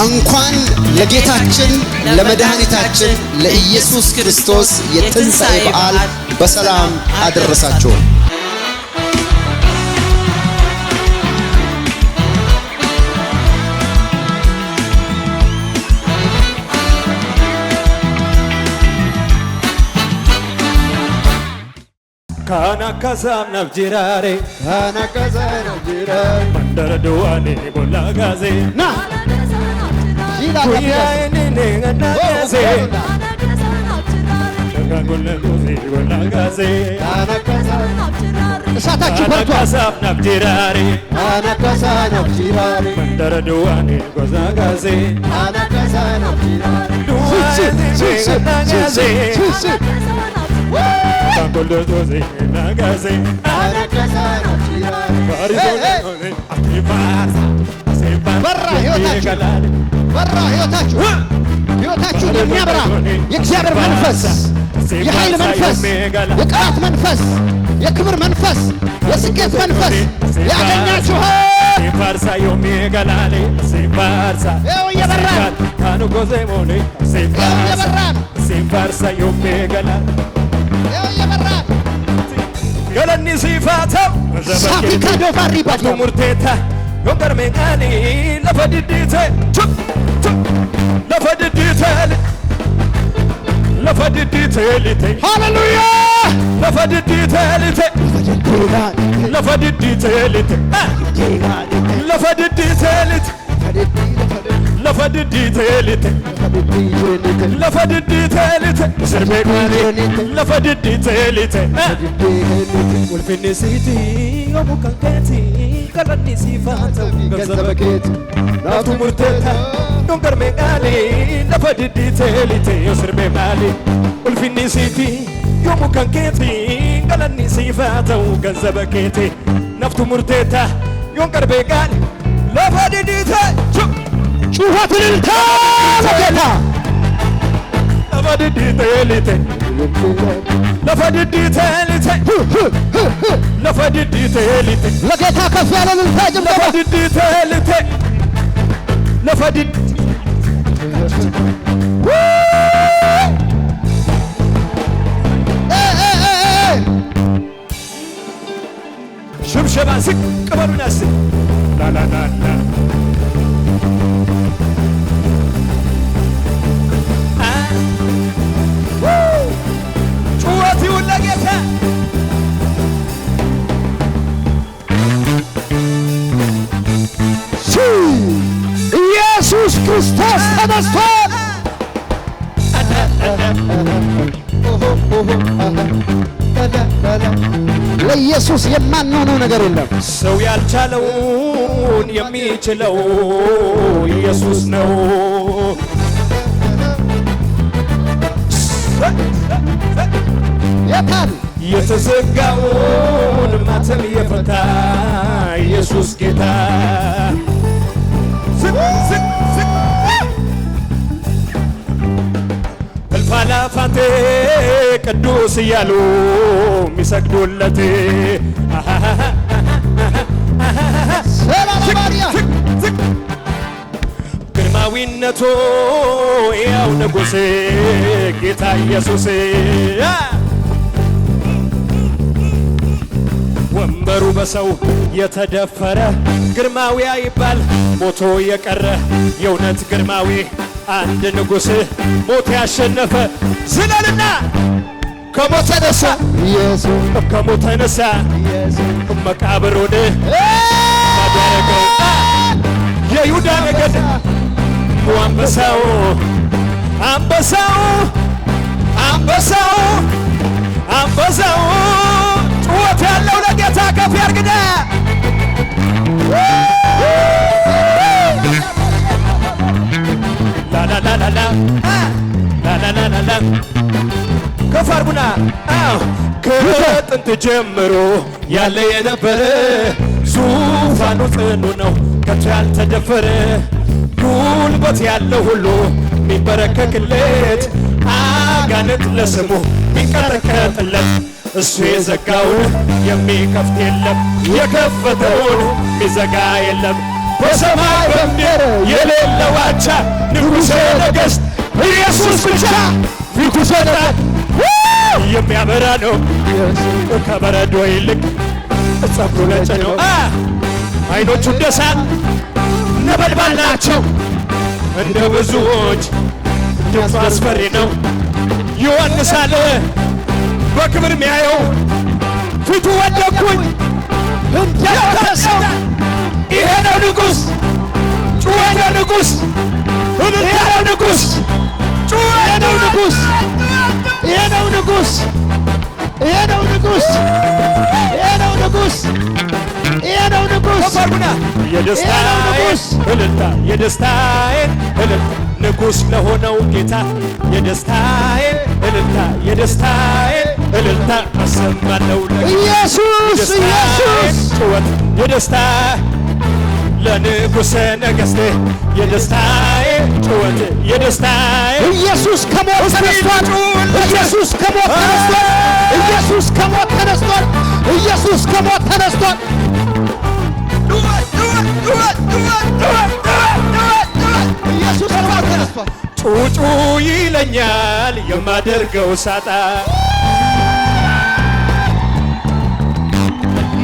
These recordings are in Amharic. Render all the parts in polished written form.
እንኳን ለጌታችን ለመድኃኒታችን ለኢየሱስ ክርስቶስ የትንሣኤ በዓል በሰላም አደረሳችሁ። Kana kasam nafjirare mandara duane bola gaze na kuya ene nganaze kagolle duze bola gaze እሳታችሁ በርቷል። kasam nafjirare mandara duane goza gaze kagolle duze nagaze በራ ሕይወታችሁ የሚያበራ የእግዚአብሔር መንፈስ፣ የኃይል መንፈስ፣ የቅባት መንፈስ፣ የክብር መንፈስ፣ የስኬት መንፈስ ያገኛችኋል። Galani sifata Safika do variba do murteta Yogar mengani lafa didite lafa didite Hallelujah lafa didite lafa didite lafa didite lafa didite lafa didite serbegani lafa didite ulfini siti omukanketi kalani sifata gazabaketi natu murteta dongar megali lafa didite serbe mali ulfini siti omukanketi kalani sifata gazabaketi natu murteta dongar megali lafa didite ጩኸት ልልታ በጌታ lafa didite lafa didite ለጌታ ከፍ ያለ ልልታ ጀምሮ lafa didite lafa didite ሽብሸባ ዝቅ በሉና እስኪ ላላላላ ጩኸት ይሁን ለጌታ ኢየሱስ ክርስቶስ ተነስቷል። ለኢየሱስ የማንሆነው ነገር የለም። ሰው ያልቻለውን የሚችለው ኢየሱስ ነው። የታል የተዘጋውን ማተም የፈታ ኢየሱስ ጌታ እልፍ አእላፋት ቅዱስ እያሉ የሚሰግዱለት ግርማዊነቱ ያው ንጉሥ ጌታ ኢየሱስ ወንበሩ በሰው የተደፈረ ግርማዊ አይባል ሞቶ የቀረ የእውነት ግርማዊ አንድ ንጉሥ ሞት ያሸነፈ ዝለልና ከሞት ተነሳ ኢየሱስ ከሞት ተነሳ መቃብሩን ያደረገው የይሁዳ ነገድ አንበሳው አንበሳው አንበሳው አንበሳው ጩኸት ያለው ለጌታ ከፍ ያርግና ላላላላላ ላላላላላ ከፍ አርጉና ከጥንት ጀምሮ ያለ የነበረ ዙፋኑ ጽኑ ነው ከቶ ያልተደፈረ ጉልበት ያለው ሁሉ የሚበረከክለት አጋንንት ለስሙ የሚንቀጠቀጥለት እሱ የዘጋውን የሚከፍት የለም የከፈተውን የሚዘጋ የለም በሰማይ በምድር የሌለው አቻ ንጉሠ ነገሥት ኢየሱስ ብቻ ፊቱ ሰጣት የሚያበራ ነው ከበረዶ ይልቅ ጸጉሩ ነጭ ነው። አይኖቹ እንደ እሳት ነበልባል ናቸው። እንደ ብዙዎች ድምፁ አስፈሪ ነው። ዮሐንስ አለ በክብር ሚያየው ፊቱ ወደኩኝ እንዳታሰው ይሄ ነው ንጉሥ ጩኸ ነው ንጉሥ ይሄ ነው ንጉሥ ጩኸ ነው ንጉሥ ይሄ ነው ንጉሥ ይሄ ነው ንጉሥ ይሄ ነው ንጉሥ ይሄ ነው ንጉሥ ተፈርጉና የደስታዬን እልልታ የደስታዬን እልልታ ንጉሥ ለሆነው ጌታ የደስታዬን እልልታ የደስታዬን እልልታ አሰማለሁ ኢየሱስ ኢየሱስ ጩኸት የደስታ ለንጉሠ ነገሥቴ የደስታዬ ጩኸት የደስታዬ ኢየሱስ ከሞት ተነስቷል። ኢየሱስ ከሞት ተነስቷል። ኢየሱስ ከሞት ተነስቷል። ኢየሱስ ከሞት ተነስቷል። ኢየሱስ ከሞት ተነስቷል። ጩጩ ይለኛል የማደርገው ሳጣ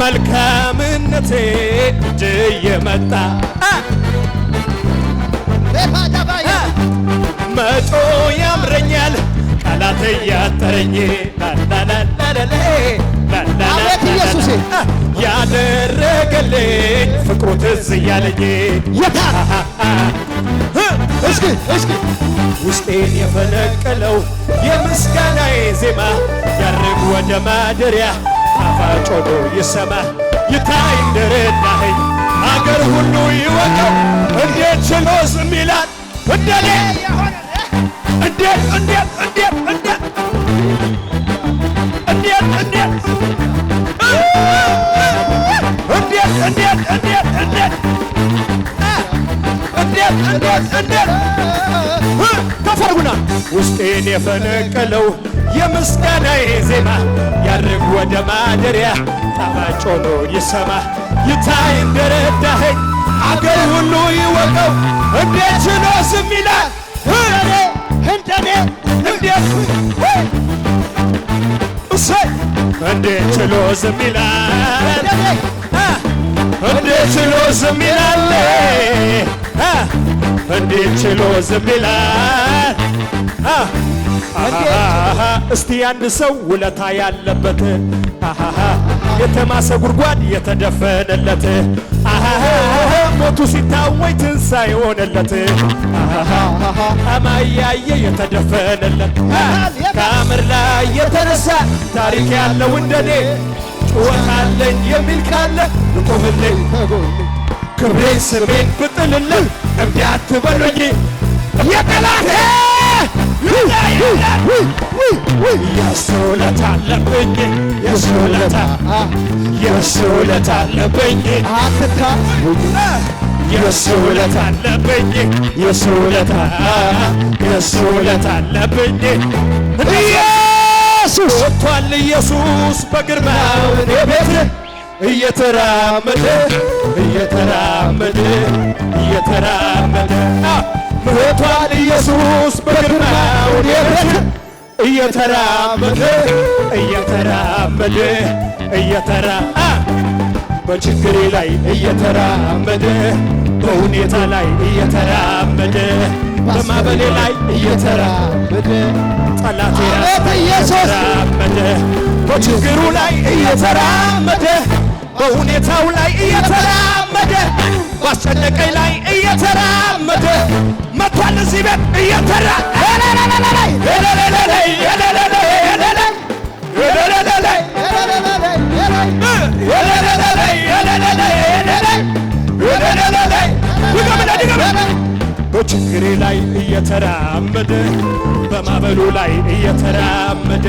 መልካምነቴ እጅ የመጣ መጮ ያምረኛል ቃላት እያጠረኝ አቤት ኢየሱሴ ያደረገልኝ ፍቅሩ ትዝ እያለኝ የታ እስኪ ውስጤን የፈነቀለው የምስጋናዬ ዜማ ያርግ ወደ ማደሪያ ጣፋጭ ሆኖ ይሰማ ይታይ እንደረዳኸኝ አገር ሁሉ ይወቀው እንዴት ችሎ ዝም ይላል እንደኔ እንዴት እንዴት እንዴት እንዴት እንዴት እንዴት እንዴት እንዴት እንዴት እንዴት እንዴት እንዴት ከፈርጉና ውስጤን የፈነቀለው የምስጋናዬ ዜማ ያርግ ወደ ማደሪያ ጣፋጭ ሆኖ ይሰማ ይታይ እንደረዳኸኝ አገር ሁሉ ይወቀው እንዴት ችሎ ዝም ይላል እንደኔ እንዴት እሰይ እንዴት ችሎ ዝም ይላል እንዴት ችሎ ዝም ይላል እንዴት ችሎ ዝም ይላል እስቲ አንድ ሰው ውለታ ያለበት የተማሰ ጉድጓድ የተደፈነለት ሞቱ ሲታወይ ትንሣኤ ሆነለት አማያየ የተደፈነለት ከአምር ላይ የተነሳ ታሪክ ያለው እንደኔ ጩኸት አለኝ የሚል ካለ ልቆምልኝ ክብሬን ስሜን ብጥልልህ እምቢ አትበሉኝ የጠላቴ የሱ ውለታ አለብኝ የሱ ውለታ አለብኝ የሱ ውለታ አለብኝ የሱ ውለታ አለብኝ ኢየሱስ ወጥቷል ኢየሱስ በግርማው እኔ ቤት እየተራመደ ሞቷል ኢየሱስ በግርማው እኔ ቤት እየተራመደ በችግሬ ላይ እየተራመደ በሁኔታ ላይ እየተራመደ በማበሌ ላይ እየተራመደ ጠላቴ እየተራመደ በችግሩ ላይ እየተራመደ በሁኔታው ላይ እየተራመደ ባስጨነቀኝ ላይ እየተራመደ መጥቷል እዚህ ቤት በችግሬ ላይ እየተራመደ በማበሉ ላይ እየተራመደ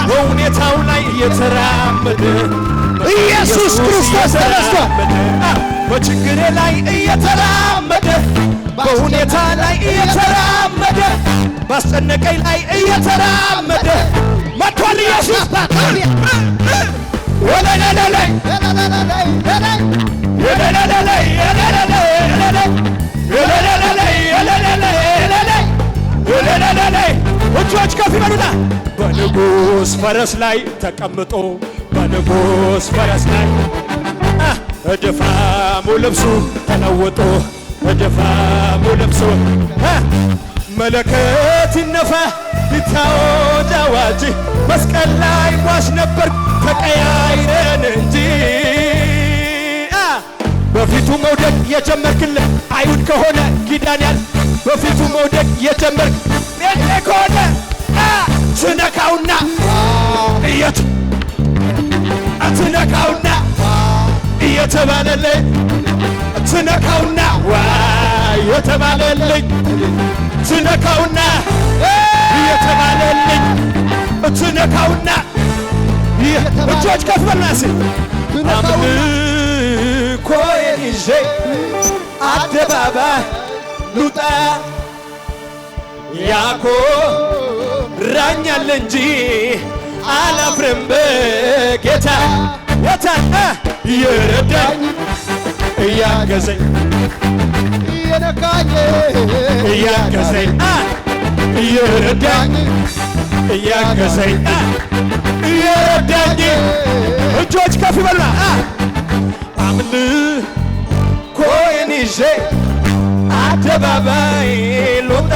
በሁኔታው ላይ እየተራመደ ኢየሱስ ክርስቶስ ተነስቷል። በችግሬ ላይ እየተራመደ በሁኔታ ላይ እየተራመደ ባስጨነቀኝ ላይ እየተራመደ መጥቷል ኢየሱስ እጆች ከፍ ይበሉና በንጉሥ ፈረስ ላይ ተቀምጦ በንጉሥ ፈረስ ላይ እድፋሙ ልብሱ ተለውጦ እድፋሙ ልብሱ መለከት ይነፋ ይታወጅ አዋጅ መስቀል ላይ ሟች ነበር ተቀያይረን እንጂ በፊቱ መውደቅ የጀመርክልህ አይሁድ ከሆነ ኪዳን ያል በፊቱ መውደቅ የጀመርክ ጴንጤ ከሆነ ትነካውና ትነካውና እየተባለልኝ ትነካውና የተባለልኝ ትነካውና እየተባለልኝ ትነካውና እጆች ከፍ በልናስ አምልኮዬን ይዤ አደባባይ ልውጣ ያኮራኛል እንጂ አላፍርም በጌታ የታና እየረዳኝ እያገዘኝ እየነካኝ እያገዘኝ እየረዳኝ እያገዘኝ እየረዳኝ እጆች ከፍ ይበሉና አምልኮዬን ይዤ አደባባይ ልውጣ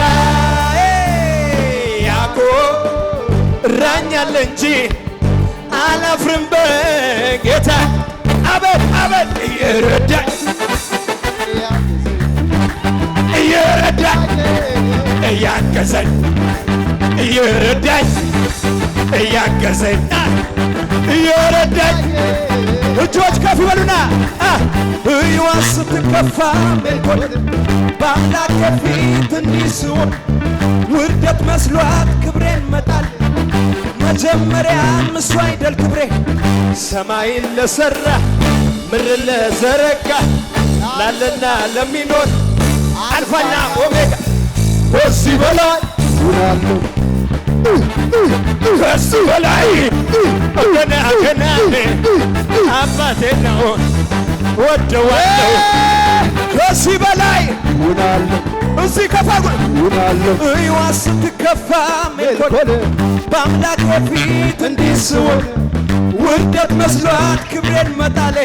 ያኮራኛል እንጂ አላፍርም በጌታ አቤት አቤት እየረዳኝ እየረዳኝ እያገዘኝ እየረዳኝ እያገዘኝ እየረዳኝ እጆች ከፍ ይበሉና ሕይዋ ስትከፋ ሜልኮል በአምላክ ፊት እንዲህ ስሆን ውርደት መስሏት ክብሬን መጣል መጀመሪያም እሱ አይደል ክብሬ ሰማይን ለሠራ ምድርን ለዘረጋ ላለና ለሚኖር አልፋና ኦሜጋ ከዚህ በላይ ከዚህ በላይ ገና ገና አባቴ ነው ወደዋለሁ ከዚህ በላይ እዚህ ከፋጉ ሕይዋ ስትከፋ ሜልኮል በአምላክ ፊት እንዲህ ስሆን ውርደት መስሏት ክብሬን መጣሌ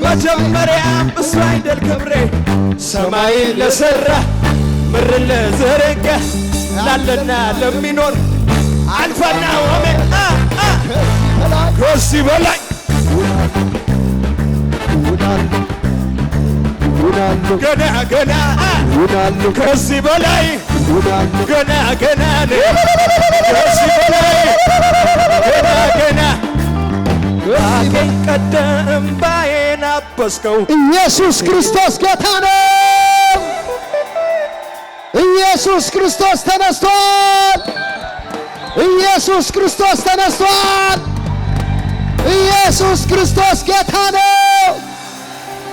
መጀመሪያም እሱ አይደል ክብሬ ሰማይን ለሠራ ምድርን ለዘረጋ ላለና ለሚኖር አልፋና ኦሜጋ ከዚህ በላይ ገና ገና ከዚህ በላይ ገና ገና ከዚህ በላይ ገና ገና አገኝ ቀደም ባዬን አበስከው ኢየሱስ ክርስቶስ ጌታ ነው። ኢየሱስ ክርስቶስ ተነስቷል። ኢየሱስ ክርስቶስ ተነስቷል። ኢየሱስ ክርስቶስ ጌታ ነው።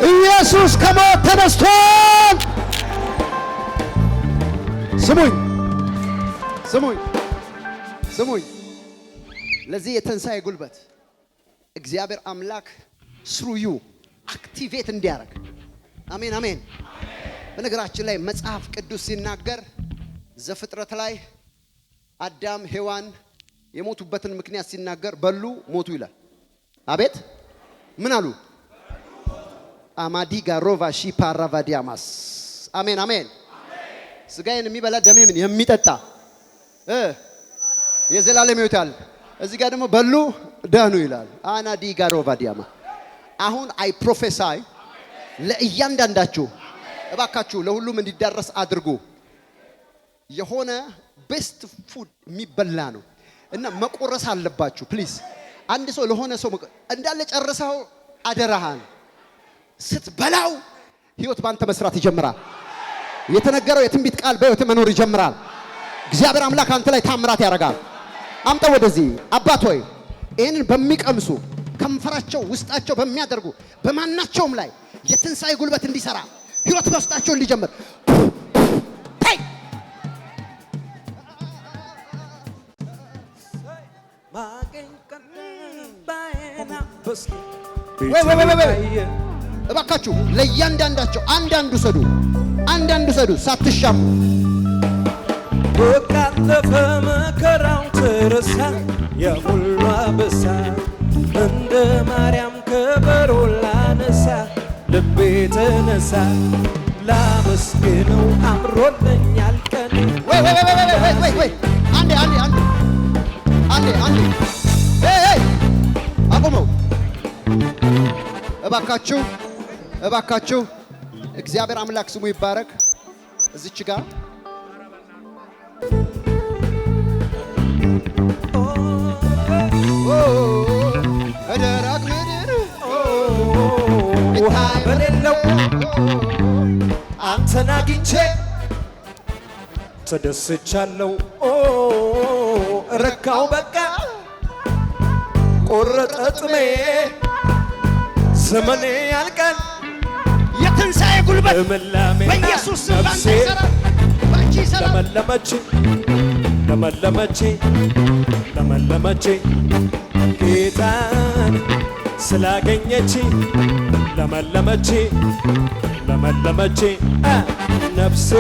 ኢየሱስ ከሞት ተነስቷል። ስሙኝ ስሙኝ ስሙኝ። ለዚህ የትንሣኤ ጉልበት እግዚአብሔር አምላክ ስሩዩ አክቲቬት እንዲያደርግ አሜን አሜን። በነገራችን ላይ መጽሐፍ ቅዱስ ሲናገር ዘፍጥረት ላይ አዳም ሔዋን የሞቱበትን ምክንያት ሲናገር በሉ ሞቱ ይላል። አቤት ምን አሉ? አማዲጋ ሮቫ ሺፓራ ቫዲያማስ አሜን አሜን። ስጋዬን የሚበላ ደሜን የሚጠጣ የዘላለም ሕይወት አለ። እዚህ ጋር ደግሞ በሉ ዳኑ ይላል። አናዲጋ ሮቫ ዲያማ። አሁን አይ ፕሮፌሳይ ለእያንዳንዳችሁ እባካችሁ ለሁሉም እንዲዳረስ አድርጉ። የሆነ ቤስት ፉድ የሚበላ ነው እና መቆረስ አለባችሁ ፕሊዝ። አንድ ሰው ለሆነ ሰው እንዳለ ጨርሰው አደራሃን ስትበላው ህይወት ባንተ መስራት ይጀምራል። የተነገረው የትንቢት ቃል በህይወት መኖር ይጀምራል። እግዚአብሔር አምላክ አንተ ላይ ታምራት ያደርጋል። አምጣው ወደዚህ አባት ሆይ ይሄንን በሚቀምሱ ከንፈራቸው ውስጣቸው በሚያደርጉ በማናቸውም ላይ የትንሣኤ ጉልበት እንዲሰራ ህይወት በውስጣቸው እንዲጀምር እባካችሁ ለእያንዳንዳቸው አንዳንዱ ሰዱ ሳትሻሙ። በቃ አለፈ መከራው ተረሳ የሁሉ አበሳ እንደ ማርያም ከበሮ ላነሳ ልቤ ተነሳ ላመስግነው አምሮልኛል ቀን። ወይ አንዴ አቁመው እባካችሁ እግዚአብሔር አምላክ ስሙ ይባረክ። እዚች ጋር በደረቅ ምድር ውሃ በሌለው አንተን አግኝቼ ተደስቻለሁ። ረካው በቃ ቆረጠ ጥሜ ዘመኔ ያልቃል የትንሣኤ ጉልበት እምላሜና በኢየሱስ ስም ባንተ ነፍሴ ይሰራል፣ ባንቺ ይሰራል። ለመለመች ጌታን ስላገኘች ለመለመች ነፍሴ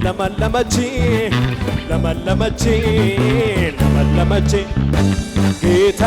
ለመለመች ጌታ